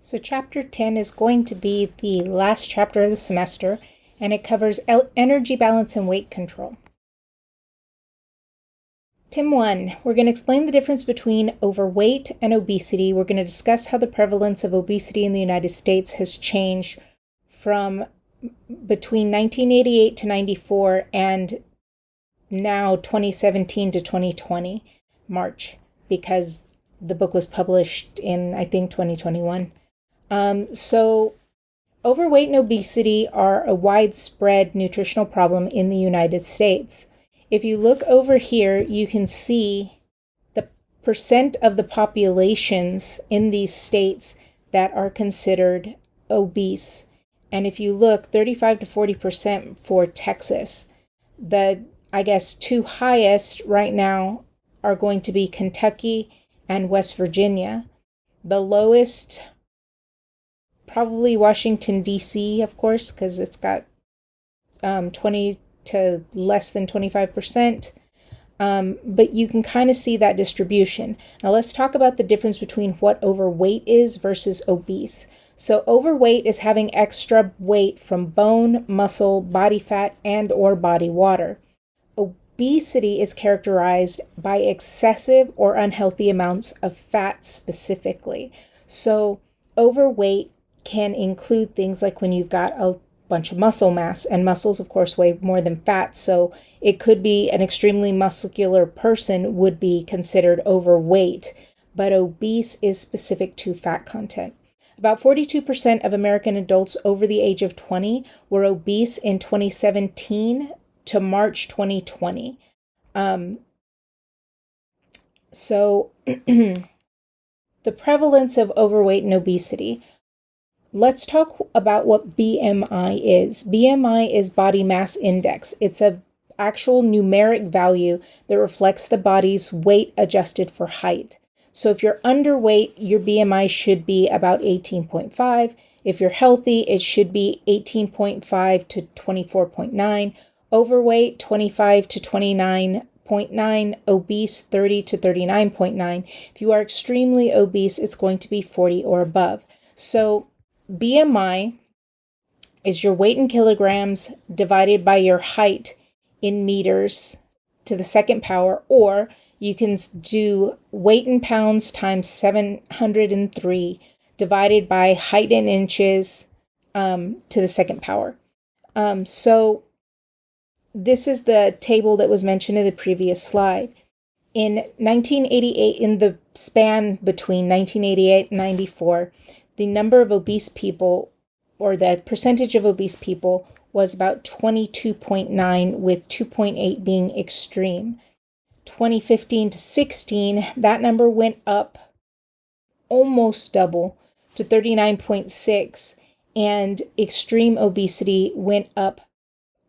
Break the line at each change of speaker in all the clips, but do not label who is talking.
So chapter 10 is going to be the last chapter of the semester, and it covers energy balance and weight control. Tim 1, we're going to explain the difference between overweight and obesity. We're going to discuss how the prevalence of obesity in the United States has changed from between 1988 to 94 and now 2017 to 2020, March, because the book was published in, I think, 2021. So overweight and obesity are a widespread nutritional problem in the United States. If you look over here, you can see the percent of the populations in these states that are considered obese. And if you look, 35 to 40% for Texas. The, I guess, two highest right now are going to be Kentucky and West Virginia. The lowest, probably Washington, D.C., of course, because it's got 20 to less than 25%. But you can kind of see that distribution. Now let's talk about the difference between what overweight is versus obese. So overweight is having extra weight from bone, muscle, body fat, and or body water. Obesity is characterized by excessive or unhealthy amounts of fat specifically. So overweight can include things like when you've got a bunch of muscle mass, and muscles of course weigh more than fat, so it could be an extremely muscular person would be considered overweight, but obese is specific to fat content. About 42% of American adults over the age of 20 were obese in 2017 to March 2020. So the prevalence of overweight and obesity. Let's talk about what BMI is. BMI is body mass index. It's an actual numeric value that reflects the body's weight adjusted for height. So if you're underweight, your BMI should be about 18.5. If you're healthy, it should be 18.5 to 24.9. Overweight, 25 to 29.9. Obese, 30 to 39.9. If you are extremely obese, it's going to be 40 or above. So BMI is your weight in kilograms divided by your height in meters to the second power, or you can do weight in pounds times 703 divided by height in inches to the second power. So this is the table that was mentioned in the previous slide. In 1988, in the span between 1988 and 94, the number of obese people, or the percentage of obese people, was about 22.9, with 2.8 being extreme. 2015 to 16, that number went up almost double to 39.6, and extreme obesity went up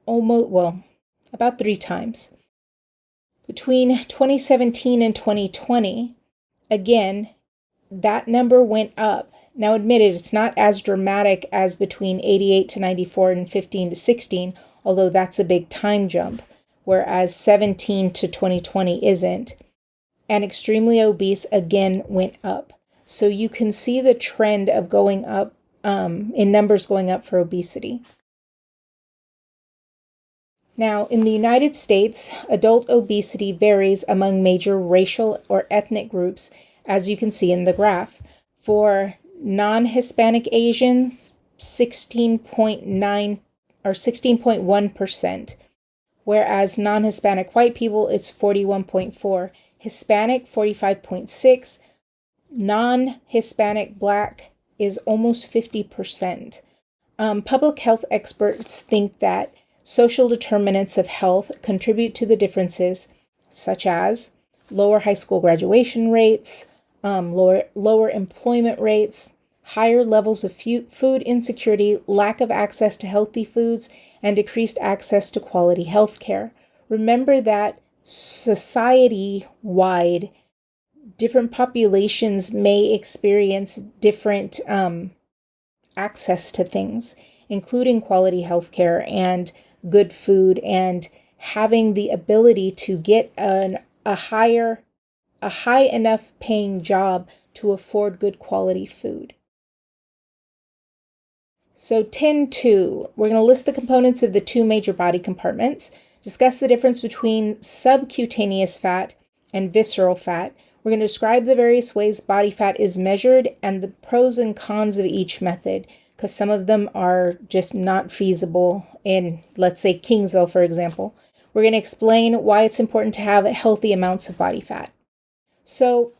about 3 times. Between 2017 and 2020, again, that number went up. Now admitted, it's not as dramatic as between 88 to 94 and 15 to 16, although that's a big time jump, whereas 17 to 2020 isn't. And extremely obese again went up. So you can see the trend of going up, in numbers going up for obesity. Now, in the United States, adult obesity varies among major racial or ethnic groups, as you can see in the graph. For non-Hispanic Asians, 16.9 or 16.1%, whereas non-Hispanic white people, it's 41.4, Hispanic 45.6, non-Hispanic Black is almost 50%. Public health experts think that social determinants of health contribute to the differences, such as lower high school graduation rates, lower employment rates, higher levels of food insecurity, lack of access to healthy foods, and decreased access to quality health care. Remember that society-wide, different populations may experience different access to things, including quality health care and good food, and having the ability to get a high enough paying job to afford good quality food. So 10.2, we're going to list the components of the two major body compartments, discuss the difference between subcutaneous fat and visceral fat. We're going to describe the various ways body fat is measured and the pros and cons of each method, because some of them are just not feasible in, let's say, Kingsville, for example. We're going to explain why it's important to have healthy amounts of body fat. So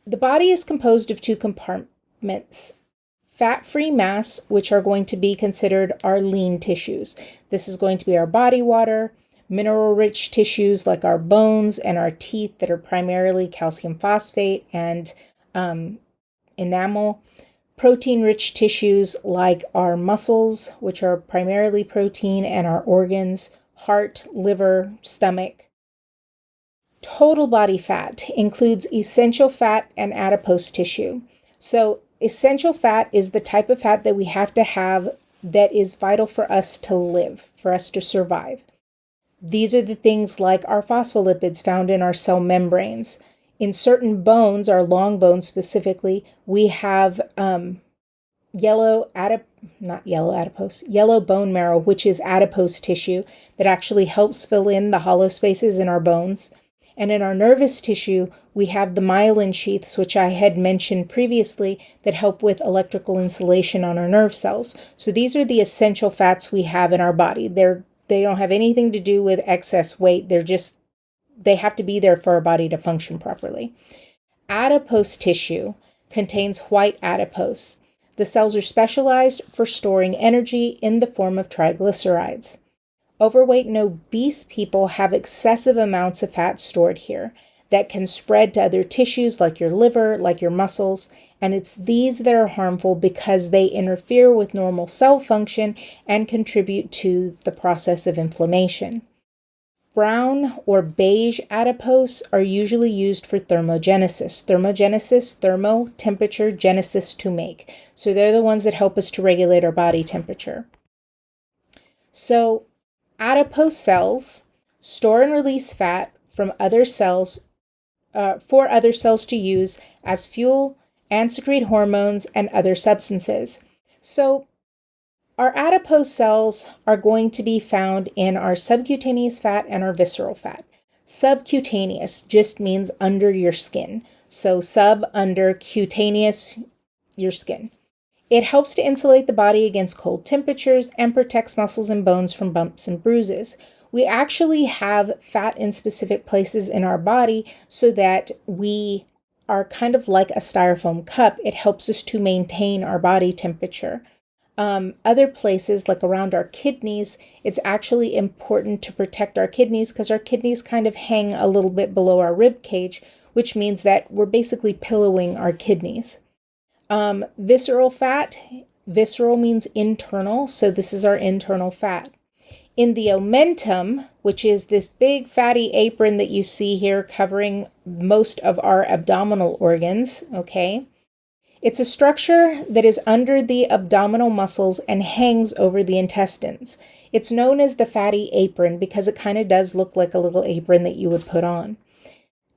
the body is composed of two compartments. Fat-free mass, which are going to be considered our lean tissues. This is going to be our body water, mineral-rich tissues like our bones and our teeth that are primarily calcium phosphate and enamel. Protein-rich tissues like our muscles, which are primarily protein, and our organs, heart, liver, stomach. Total body fat includes essential fat and adipose tissue. So essential fat is the type of fat that we have to have that is vital for us to live, for us to survive. These are the things like our phospholipids found in our cell membranes. In certain bones, our long bones specifically, we have yellow bone marrow, which is adipose tissue that actually helps fill in the hollow spaces in our bones. And in our nervous tissue, we have the myelin sheaths, which I had mentioned previously, that help with electrical insulation on our nerve cells. So these are the essential fats we have in our body. They don't have anything to do with excess weight. They have to be there for our body to function properly. Adipose tissue contains white adipose. The cells are specialized for storing energy in the form of triglycerides. Overweight and obese people have excessive amounts of fat stored here that can spread to other tissues like your liver, like your muscles, and it's these that are harmful because they interfere with normal cell function and contribute to the process of inflammation. Brown or beige adipose are usually used for thermogenesis. Thermo, temperature, genesis, to make. So they're the ones that help us to regulate our body temperature. So adipose cells store and release fat from other cells for other cells to use as fuel and secrete hormones and other substances. So our adipose cells are going to be found in our subcutaneous fat and our visceral fat. Subcutaneous just means under your skin. So under, cutaneous, your skin. It helps to insulate the body against cold temperatures and protects muscles and bones from bumps and bruises. We actually have fat in specific places in our body so that we are kind of like a styrofoam cup. It helps us to maintain our body temperature. Other places, like around our kidneys, it's actually important to protect our kidneys because our kidneys kind of hang a little bit below our rib cage, which means that we're basically pillowing our kidneys. Visceral fat, visceral means internal, so this is our internal fat. In the omentum, which is this big fatty apron that you see here covering most of our abdominal organs, okay? It's a structure that is under the abdominal muscles and hangs over the intestines. It's known as the fatty apron because it kind of does look like a little apron that you would put on.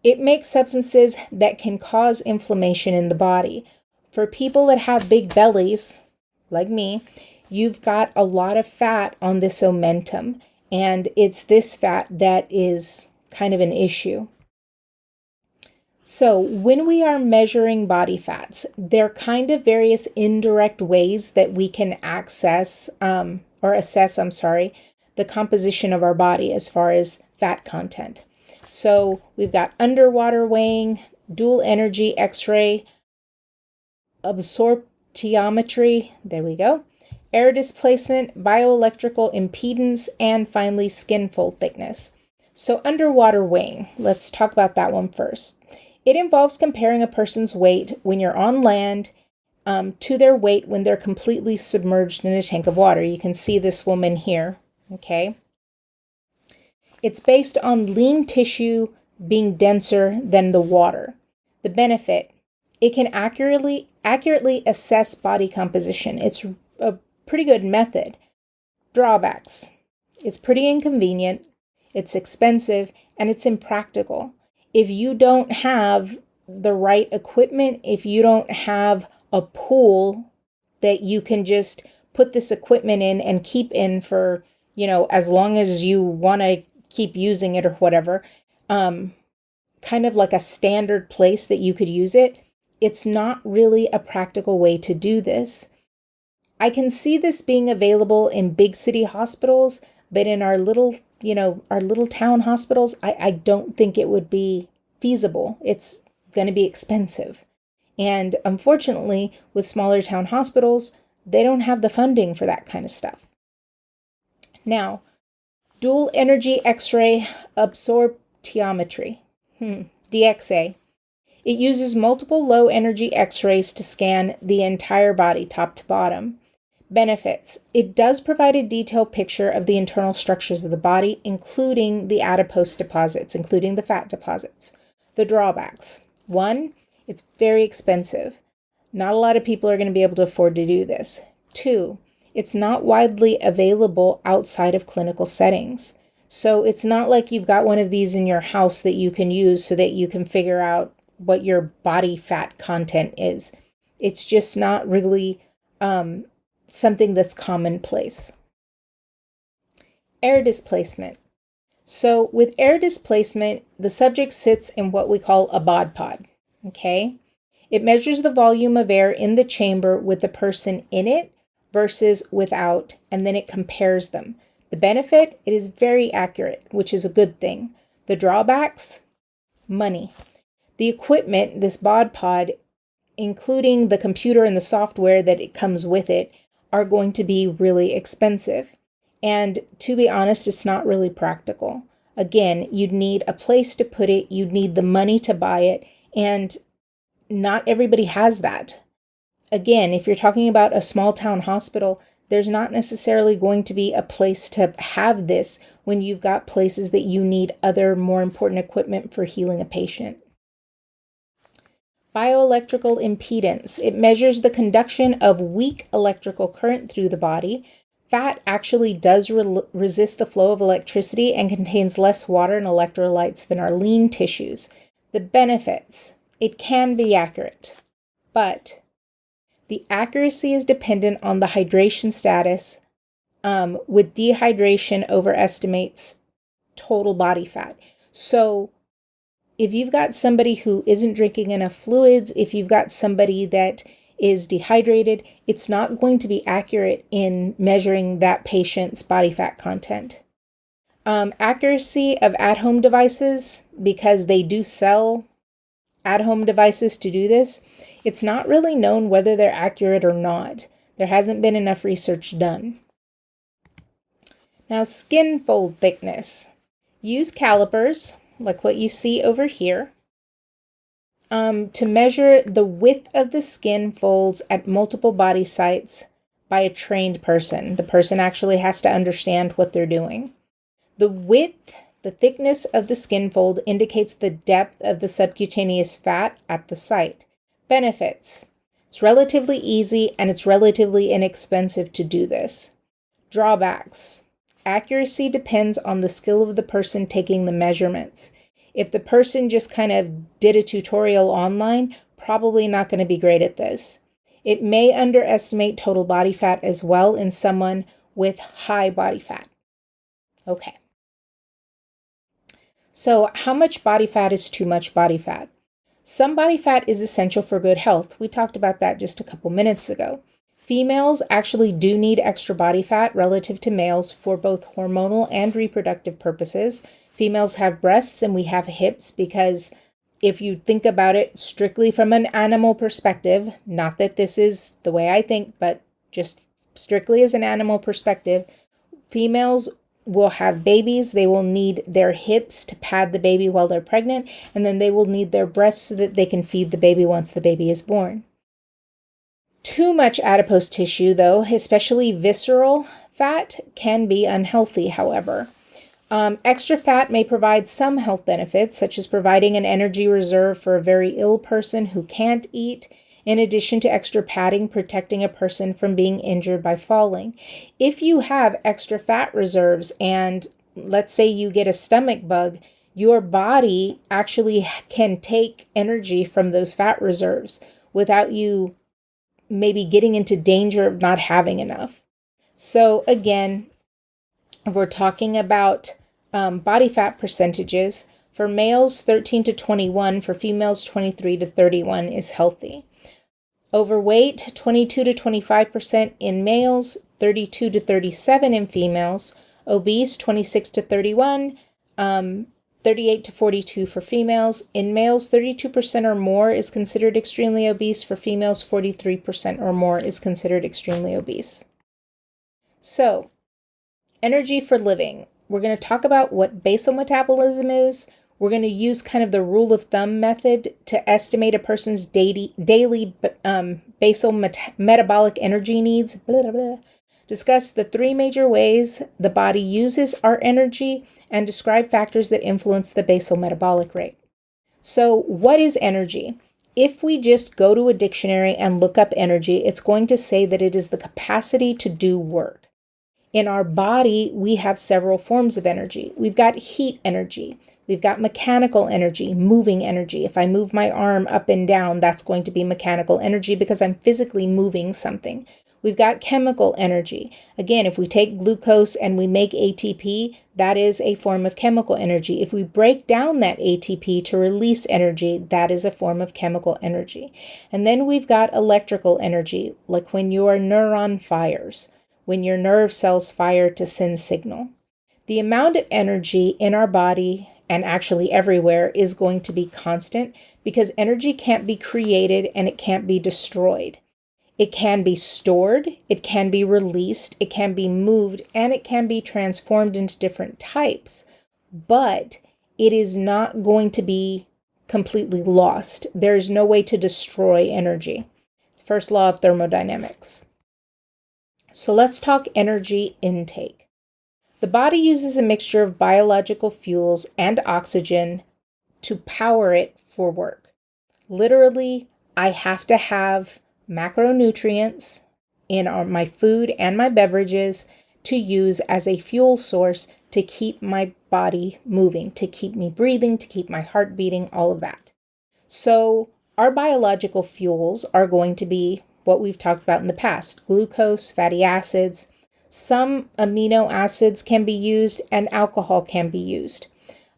It makes substances that can cause inflammation in the body. For people that have big bellies, like me, you've got a lot of fat on this omentum, and it's this fat that is kind of an issue. So when we are measuring body fats, there are kind of various indirect ways that we can assess the composition of our body as far as fat content. So we've got underwater weighing, dual energy X-ray, absorptiometry, there we go, air displacement, bioelectrical impedance, and finally skin fold thickness. So underwater weighing, let's talk about that one first. It involves comparing a person's weight when you're on land to their weight when they're completely submerged in a tank of water. You can see this woman here, okay? It's based on lean tissue being denser than the water. The benefit, it can accurately assess body composition. It's a pretty good method. Drawbacks, it's pretty inconvenient, it's expensive, and it's impractical. If you don't have the right equipment, if you don't have a pool that you can just put this equipment in and keep in for, as long as you want to keep using it or whatever, kind of like a standard place that you could use it, it's not really a practical way to do this. I can see this being available in big city hospitals, but in our little town hospitals, I don't think it would be feasible. It's going to be expensive. And unfortunately, with smaller town hospitals, they don't have the funding for that kind of stuff. Now, dual energy X-ray absorptiometry, DXA. It uses multiple low energy X-rays to scan the entire body, top to bottom. Benefits. It does provide a detailed picture of the internal structures of the body, including the adipose deposits, including the fat deposits. The drawbacks. 1, it's very expensive. Not a lot of people are going to be able to afford to do this. 2, it's not widely available outside of clinical settings. So it's not like you've got one of these in your house that you can use so that you can figure out what your body fat content is. It's just not really something that's commonplace. Air displacement. So with air displacement, the subject sits in what we call a bod pod, okay? It measures the volume of air in the chamber with the person in it versus without, and then it compares them. The benefit, it is very accurate, which is a good thing. The drawbacks, money. The equipment, this bod pod, including the computer and the software that it comes with it, are going to be really expensive. And to be honest, it's not really practical. Again, you'd need a place to put it, you'd need the money to buy it, and not everybody has that. Again, if you're talking about a small town hospital, there's not necessarily going to be a place to have this when you've got places that you need other more important equipment for healing a patient. Bioelectrical impedance. It measures the conduction of weak electrical current through the body. Fat actually does resist the flow of electricity and contains less water and electrolytes than our lean tissues. The benefits. It can be accurate, but the accuracy is dependent on the hydration status, with dehydration overestimates total body fat. So if you've got somebody who isn't drinking enough fluids, if you've got somebody that is dehydrated, it's not going to be accurate in measuring that patient's body fat content. Accuracy of at-home devices, because they do sell at-home devices to do this, it's not really known whether they're accurate or not. There hasn't been enough research done. Now, skin fold thickness. Use calipers, like what you see over here, to measure the width of the skin folds at multiple body sites by a trained person. The person actually has to understand what they're doing. The width, the thickness of the skin fold indicates the depth of the subcutaneous fat at the site. Benefits. It's relatively easy and it's relatively inexpensive to do this. Drawbacks. Accuracy depends on the skill of the person taking the measurements. If the person just kind of did a tutorial online, probably not going to be great at this. It may underestimate total body fat as well in someone with high body fat. Okay. So how much body fat is too much body fat? Some body fat is essential for good health. We talked about that just a couple minutes ago. Females actually do need extra body fat relative to males for both hormonal and reproductive purposes. Females have breasts and we have hips because if you think about it strictly from an animal perspective, not that this is the way I think, but just strictly as an animal perspective, females will have babies, they will need their hips to pad the baby while they're pregnant, and then they will need their breasts so that they can feed the baby once the baby is born. Too much adipose tissue, though, especially visceral fat, can be unhealthy, however. Extra fat may provide some health benefits, such as providing an energy reserve for a very ill person who can't eat, in addition to extra padding protecting a person from being injured by falling. If you have extra fat reserves and let's say you get a stomach bug, your body actually can take energy from those fat reserves without you maybe getting into danger of not having enough. So again, if we're talking about body fat percentages, for males 13 to 21, for females 23 to 31 is healthy. Overweight 22 to 25% in males, 32 to 37 in females. Obese 26 to 31, 38 to 42 for females. In males, 32% or more is considered extremely obese. For females, 43% or more is considered extremely obese. So, energy for living. We're going to talk about what basal metabolism is. We're going to use kind of the rule of thumb method to estimate a person's daily basal metabolic energy needs. Blah, blah, blah. Discuss the three major ways the body uses our energy and describe factors that influence the basal metabolic rate. So, what is energy? If we just go to a dictionary and look up energy, it's going to say that it is the capacity to do work. In our body, we have several forms of energy. We've got heat energy. We've got mechanical energy, moving energy. If I move my arm up and down, that's going to be mechanical energy because I'm physically moving something. We've got chemical energy. Again, if we take glucose and we make ATP, that is a form of chemical energy. If we break down that ATP to release energy, that is a form of chemical energy. And then we've got electrical energy, like when your neuron fires, when your nerve cells fire to send signal. The amount of energy in our body, and actually everywhere, is going to be constant because energy can't be created and it can't be destroyed. It can be stored, it can be released, it can be moved, and it can be transformed into different types, but it is not going to be completely lost. There is no way to destroy energy. It's the first law of thermodynamics. So let's talk energy intake. The body uses a mixture of biological fuels and oxygen to power it for work. Literally, I have to have macronutrients in my food and my beverages to use as a fuel source to keep my body moving, to keep me breathing, to keep my heart beating, all of that. So our biological fuels are going to be what we've talked about in the past: glucose, fatty acids. Some amino acids can be used and alcohol can be used.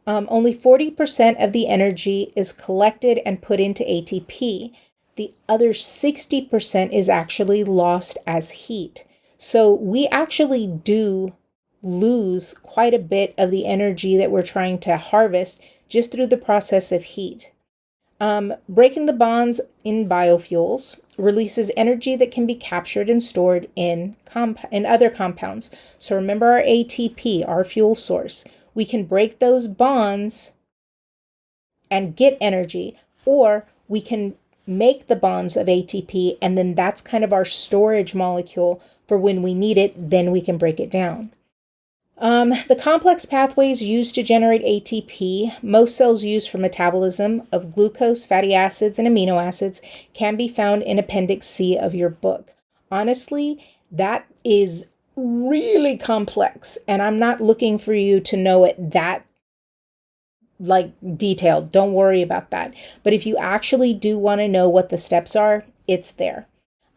Only 40% of the energy is collected and put into ATP. The other 60% is actually lost as heat. So we actually do lose quite a bit of the energy that we're trying to harvest just through the process of heat. Breaking the bonds in biofuels releases energy that can be captured and stored in other compounds. So remember our ATP, our fuel source. We can break those bonds and get energy, or we can make the bonds of ATP, and then that's kind of our storage molecule for when we need it, then we can break it down. The complex pathways used to generate ATP, most cells use for metabolism of glucose, fatty acids, and amino acids, can be found in Appendix C of your book. Honestly, that is really complex, and I'm not looking for you to know it that detailed. Don't worry about that. But if you actually do want to know what the steps are, it's there.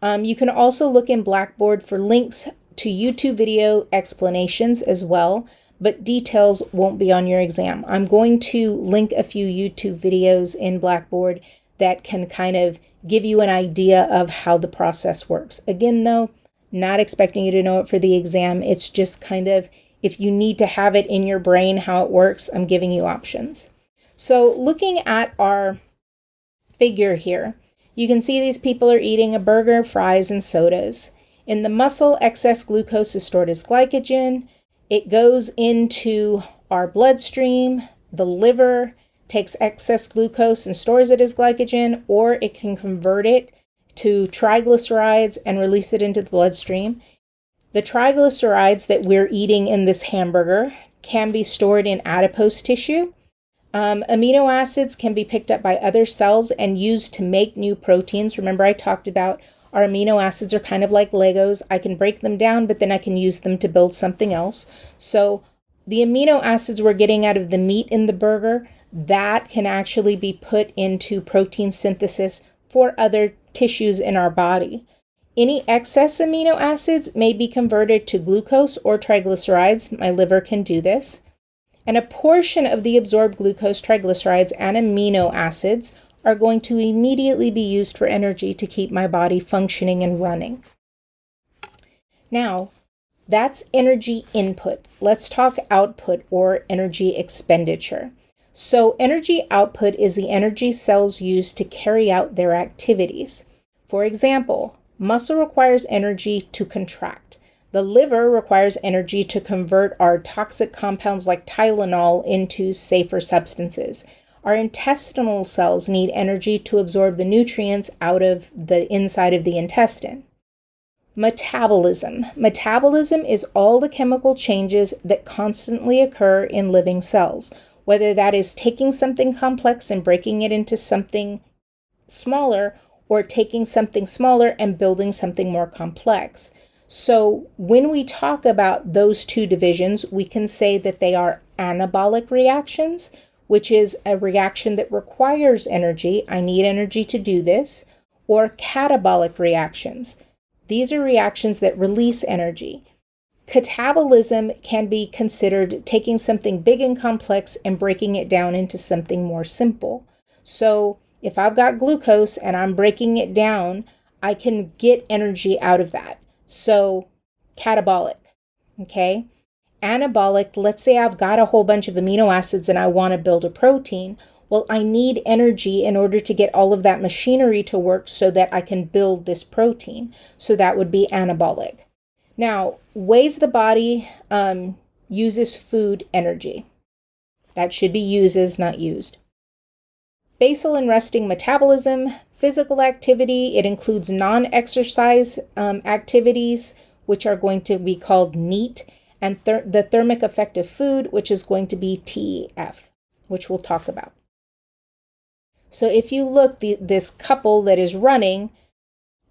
You can also look in Blackboard for links to YouTube video explanations as well, but details won't be on your exam. I'm going to link a few YouTube videos in Blackboard that can kind of give you an idea of how the process works. Again, though, not expecting you to know it for the exam. It's just kind of, if you need to have it in your brain how it works, I'm giving you options. So looking at our figure here, you can see these people are eating a burger, fries, and sodas. In the muscle, excess glucose is stored as glycogen. It goes into our bloodstream. The liver takes excess glucose and stores it as glycogen, or it can convert it to triglycerides and release it into the bloodstream. The triglycerides that we're eating in this hamburger can be stored in adipose tissue. Amino acids can be picked up by other cells and used to make new proteins. Remember, I talked about our amino acids are kind of like Legos. I can break them down, but then I can use them to build something else. So the amino acids we're getting out of the meat in the burger, that can actually be put into protein synthesis for other tissues in our body. Any excess amino acids may be converted to glucose or triglycerides. My liver can do this. And a portion of the absorbed glucose, triglycerides, and amino acids are going to immediately be used for energy to keep my body functioning and running. Now, that's energy input. Let's talk output or energy expenditure. So energy output is the energy cells use to carry out their activities. For example, muscle requires energy to contract. The liver requires energy to convert our toxic compounds like Tylenol into safer substances. Our intestinal cells need energy to absorb the nutrients out of the inside of the intestine. Metabolism. Metabolism is all the chemical changes that constantly occur in living cells, whether that is taking something complex and breaking it into something smaller, or taking something smaller and building something more complex. So when we talk about those two divisions, we can say that they are anabolic reactions, which is a reaction that requires energy. I need energy to do this. Or catabolic reactions. These are reactions that release energy. Catabolism can be considered taking something big and complex and breaking it down into something more simple. So if I've got glucose and I'm breaking it down, I can get energy out of that. So catabolic, okay? Anabolic, let's say I've got a whole bunch of amino acids and I want to build a protein. Well, I need energy in order to get all of that machinery to work so that I can build this protein. So that would be anabolic. Now, ways the body uses food energy. That should be uses, not used. Basal and resting metabolism, physical activity, it includes non-exercise activities, which are going to be called NEAT, and the thermic effect of food, which is going to be TEF, which we'll talk about. So if you look, this couple that is running,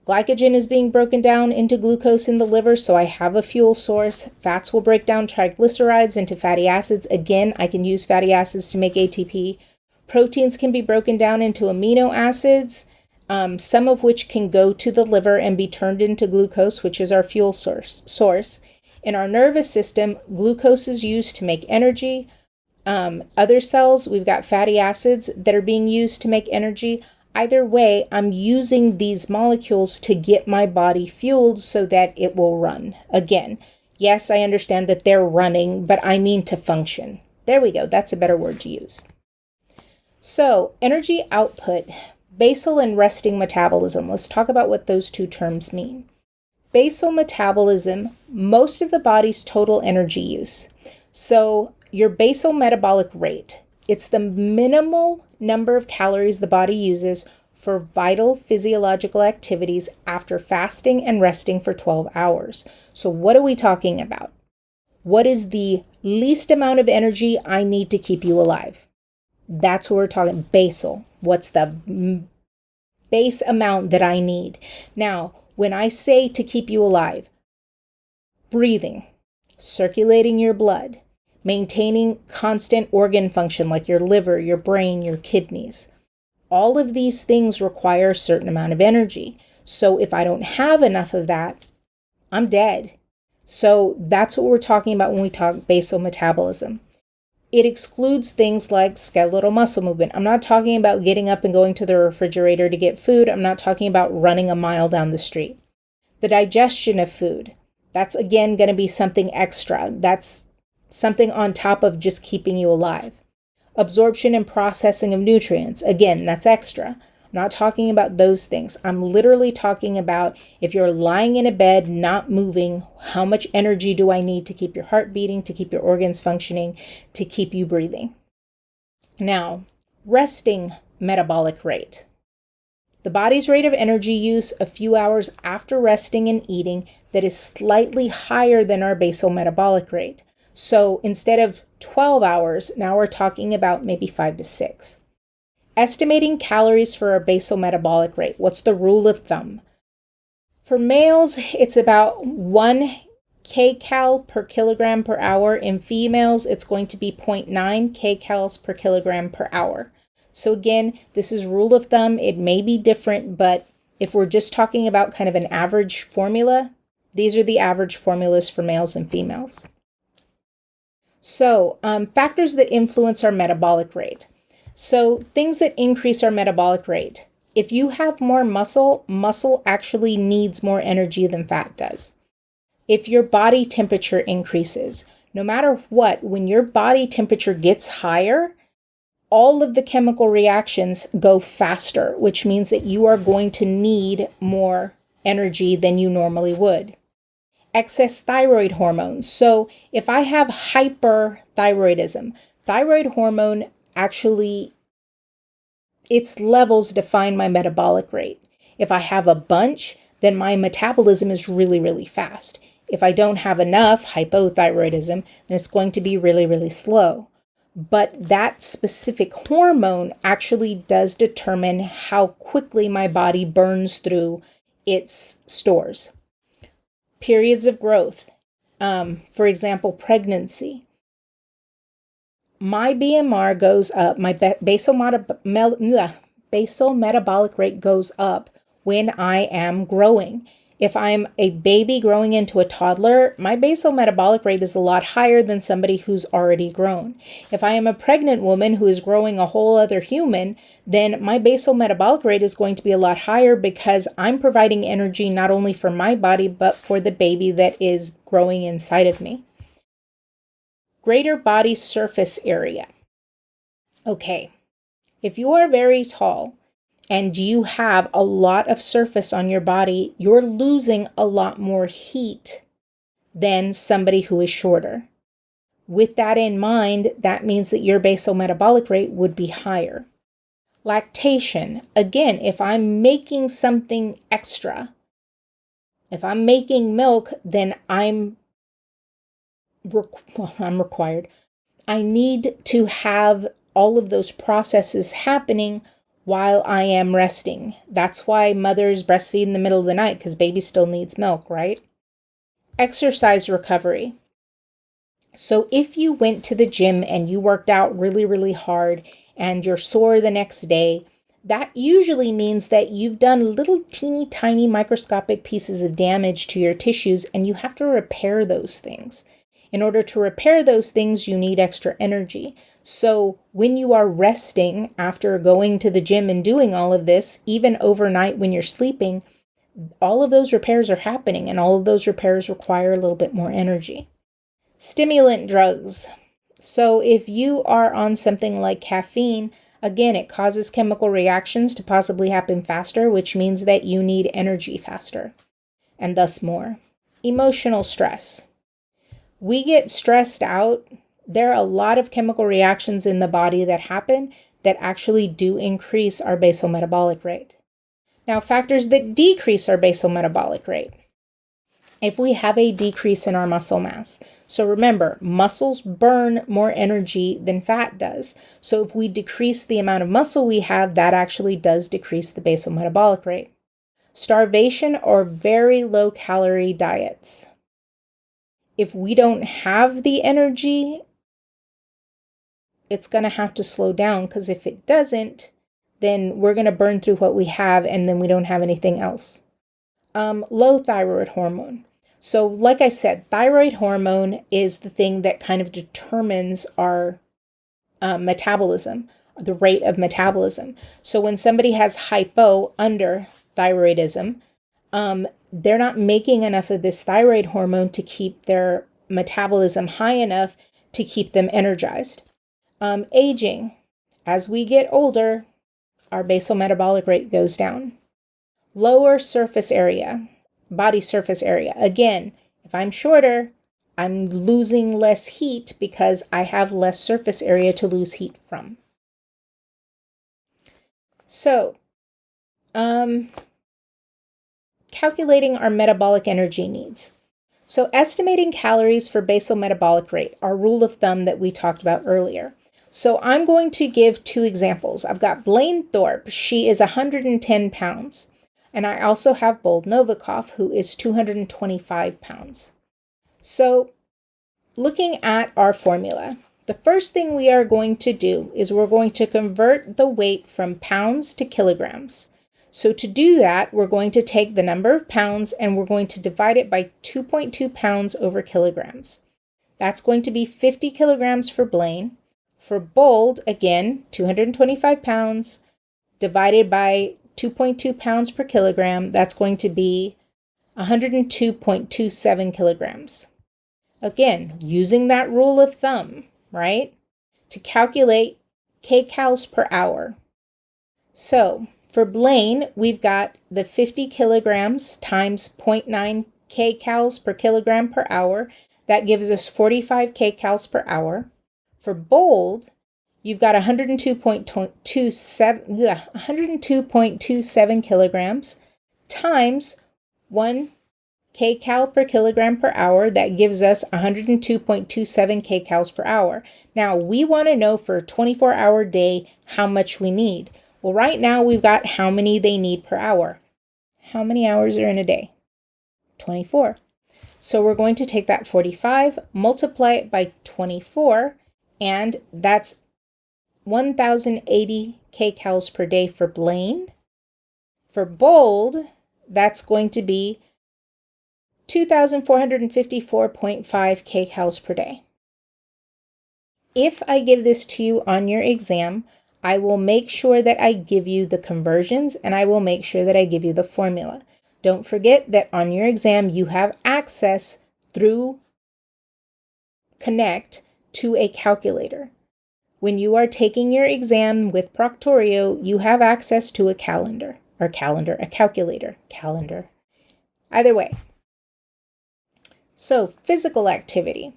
glycogen is being broken down into glucose in the liver, so I have a fuel source. Fats will break down triglycerides into fatty acids. Again, I can use fatty acids to make ATP. Proteins can be broken down into amino acids, some of which can go to the liver and be turned into glucose, which is our fuel source. In our nervous system, glucose is used to make energy. Other cells, we've got fatty acids that are being used to make energy. Either way, I'm using these molecules to get my body fueled so that it will run. Again, yes, I understand that they're running, but I mean to function. There we go. That's a better word to use. So, energy output, basal and resting metabolism. Let's talk about what those two terms mean. Basal metabolism, most of the body's total energy use. So, your basal metabolic rate, it's the minimal number of calories the body uses for vital physiological activities after fasting and resting for 12 hours. So, what are we talking about? What is the least amount of energy I need to keep you alive? That's what we're talking, basal. What's the base amount that I need? Now, when I say to keep you alive, breathing, circulating your blood, maintaining constant organ function like your liver, your brain, your kidneys, all of these things require a certain amount of energy. So if I don't have enough of that, I'm dead. So that's what we're talking about when we talk basal metabolism. It excludes things like skeletal muscle movement. I'm not talking about getting up and going to the refrigerator to get food. I'm not talking about running a mile down the street. The digestion of food, that's again going to be something extra. That's something on top of just keeping you alive. Absorption and processing of nutrients, again, that's extra. I'm not talking about those things. I'm literally talking about if you're lying in a bed, not moving, how much energy do I need to keep your heart beating, to keep your organs functioning, to keep you breathing? Now, resting metabolic rate. The body's rate of energy use a few hours after resting and eating that is slightly higher than our basal metabolic rate. So instead of 12 hours, now we're talking about maybe 5 to 6. Estimating calories for our basal metabolic rate. What's the rule of thumb? For males, it's about 1 kcal per kilogram per hour. In females, it's going to be 0.9 kcals per kilogram per hour. So again, this is rule of thumb. It may be different, but if we're just talking about kind of an average formula, these are the average formulas for males and females. So, factors that influence our metabolic rate. So, things that increase our metabolic rate. If you have more muscle, muscle actually needs more energy than fat does. If your body temperature increases, no matter what, when your body temperature gets higher, all of the chemical reactions go faster, which means that you are going to need more energy than you normally would. Excess thyroid hormones. So if I have hyperthyroidism, thyroid hormone actually, its levels define my metabolic rate. If I have a bunch, then my metabolism is really, really fast. If I don't have enough hypothyroidism, then it's going to be really, really slow. But that specific hormone actually does determine how quickly my body burns through its stores. Periods of growth, for example, pregnancy. My BMR goes up, my basal metabolic rate goes up when I am growing. If I'm a baby growing into a toddler, my basal metabolic rate is a lot higher than somebody who's already grown. If I am a pregnant woman who is growing a whole other human, then my basal metabolic rate is going to be a lot higher because I'm providing energy not only for my body, but for the baby that is growing inside of me. Greater body surface area. Okay, if you are very tall, and you have a lot of surface on your body, you're losing a lot more heat than somebody who is shorter. With that in mind, that means that your basal metabolic rate would be higher. Lactation. Again, if I'm making something extra, if I'm making milk, then I'm required. I need to have all of those processes happening while I am resting. That's why mothers breastfeed in the middle of the night, because baby still needs milk, right? Exercise recovery. So if you went to the gym and you worked out really, really hard and you're sore the next day, that usually means that you've done little teeny tiny microscopic pieces of damage to your tissues and you have to repair those things. In order to repair those things, you need extra energy. So when you are resting after going to the gym and doing all of this, even overnight when you're sleeping, all of those repairs are happening and all of those repairs require a little bit more energy. Stimulant drugs. So if you are on something like caffeine, again, it causes chemical reactions to possibly happen faster, which means that you need energy faster and thus more. Emotional stress. We get stressed out. There are a lot of chemical reactions in the body that happen that actually do increase our basal metabolic rate. Now, factors that decrease our basal metabolic rate. If we have a decrease in our muscle mass. So remember, muscles burn more energy than fat does. So if we decrease the amount of muscle we have, that actually does decrease the basal metabolic rate. Starvation or very low calorie diets. If we don't have the energy, it's going to have to slow down, because if it doesn't, then we're going to burn through what we have and then we don't have anything else. Low thyroid hormone. So like I said, thyroid hormone is the thing that kind of determines our metabolism, the rate of metabolism. So when somebody has underthyroidism, they're not making enough of this thyroid hormone to keep their metabolism high enough to keep them energized. Aging. As we get older, our basal metabolic rate goes down. Lower surface area, body surface area. Again, if I'm shorter, I'm losing less heat because I have less surface area to lose heat from. So, calculating our metabolic energy needs. So estimating calories for basal metabolic rate, our rule of thumb that we talked about earlier. So I'm going to give two examples. I've got Blaine Thorpe. She is 110 pounds. And I also have Bold Novikov, who is 225 pounds. So looking at our formula, the first thing we are going to do is we're going to convert the weight from pounds to kilograms. So to do that, we're going to take the number of pounds and we're going to divide it by 2.2 pounds over kilograms. That's going to be 50 kilograms for Blaine. For Bold, again, 225 pounds divided by 2.2 pounds per kilogram, that's going to be 102.27 kilograms. Again, using that rule of thumb, right, to calculate kcals per hour. So for Blaine, we've got the 50 kilograms times 0.9 kcals per kilogram per hour. That gives us 45 kcals per hour. For Bold, you've got 102.27 kilograms times 1 kcal per kilogram per hour. That gives us 102.27 kcals per hour. Now, we want to know for a 24-hour day how much we need. Well, right now we've got how many they need per hour. How many hours are in a day? 24. So we're going to take that 45, multiply it by 24, and that's 1,080 kcals per day for Blaine. For Bold, that's going to be 2,454.5 kcals per day. If I give this to you on your exam, I will make sure that I give you the conversions and I will make sure that I give you the formula. Don't forget that on your exam, you have access through Connect to a calculator. When you are taking your exam with Proctorio, you have access to a calculator. Either way. So, physical activity.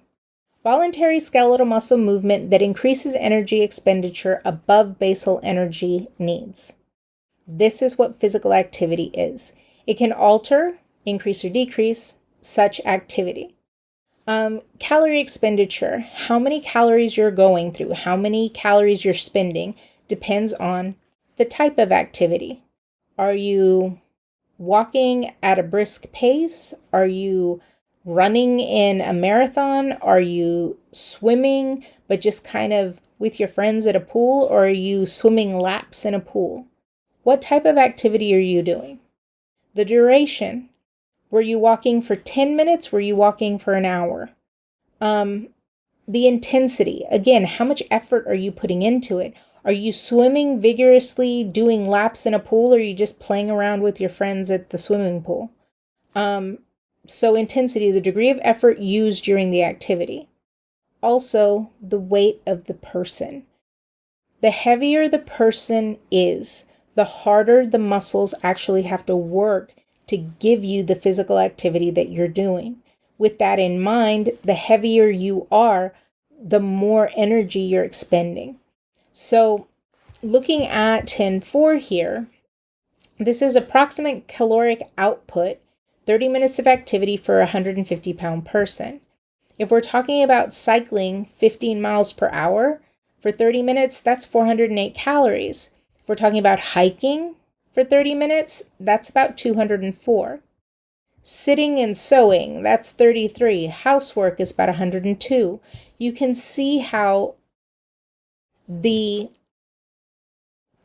Voluntary skeletal muscle movement that increases energy expenditure above basal energy needs. This is what physical activity is. It can alter, increase or decrease such activity. Calorie expenditure, how many calories you're going through, how many calories you're spending, depends on the type of activity. Are you walking at a brisk pace? Are you running in a marathon? Are you swimming, but just kind of with your friends at a pool? Or are you swimming laps in a pool? What type of activity are you doing? The duration. Were you walking for 10 minutes? Were you walking for an hour? The intensity. Again, how much effort are you putting into it? Are you swimming vigorously, doing laps in a pool, or are you just playing around with your friends at the swimming pool? So intensity, the degree of effort used during the activity. Also, the weight of the person. The heavier the person is, the harder the muscles actually have to work to give you the physical activity that you're doing. With that in mind, the heavier you are, the more energy you're expending. So looking at 10.4 here, this is approximate caloric output, 30 minutes of activity for a 150-pound person. If we're talking about cycling 15 miles per hour for 30 minutes, that's 408 calories. If we're talking about hiking for 30 minutes, that's about 204. Sitting and sewing, that's 33. Housework is about 102. You can see how the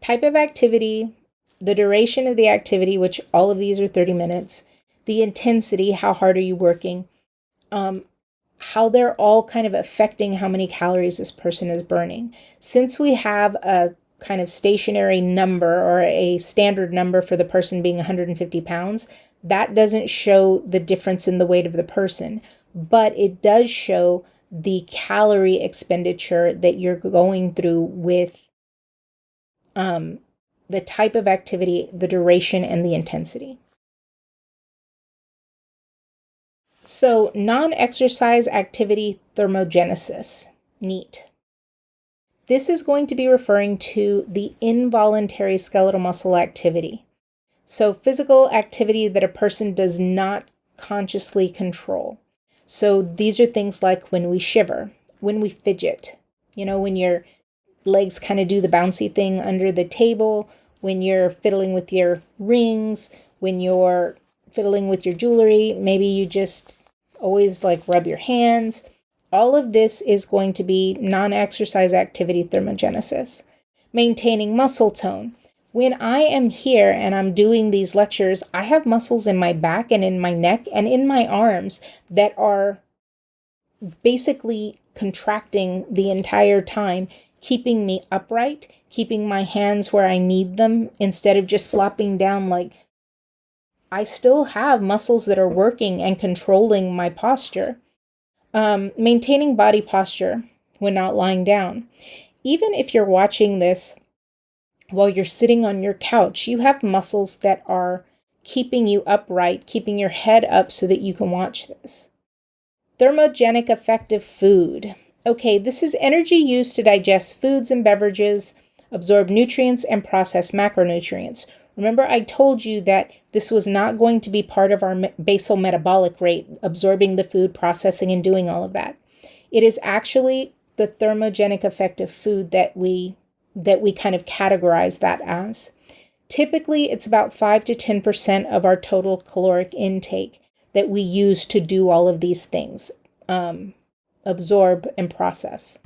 type of activity, the duration of the activity, which all of these are 30 minutes, the intensity, how hard are you working, how they're all kind of affecting how many calories this person is burning. Since we have a kind of stationary number or a standard number for the person being 150 pounds, that doesn't show the difference in the weight of the person, but it does show the calorie expenditure that you're going through with the type of activity, the duration, and the intensity. So, non-exercise activity thermogenesis, NEAT. This is going to be referring to the involuntary skeletal muscle activity. So, physical activity that a person does not consciously control. So, these are things like when we shiver, when we fidget, when your legs kind of do the bouncy thing under the table, when you're fiddling with your rings, when you're fiddling with your jewelry, maybe you just always rub your hands. All of this is going to be non-exercise activity thermogenesis. Maintaining muscle tone. When I am here and I'm doing these lectures, I have muscles in my back and in my neck and in my arms that are basically contracting the entire time, keeping me upright, keeping my hands where I need them instead of just flopping down. Like, I still have muscles that are working and controlling my posture. Maintaining body posture when not lying down. Even if you're watching this while you're sitting on your couch, you have muscles that are keeping you upright, keeping your head up so that you can watch this. Thermogenic effective food. Okay, this is energy used to digest foods and beverages, absorb nutrients, and process macronutrients. Remember, I told you that this was not going to be part of our basal metabolic rate, absorbing the food, processing, and doing all of that. It is actually the thermogenic effective food that we kind of categorize that as. Typically, it's about 5 to 10% of our total caloric intake that we use to do all of these things, absorb and process.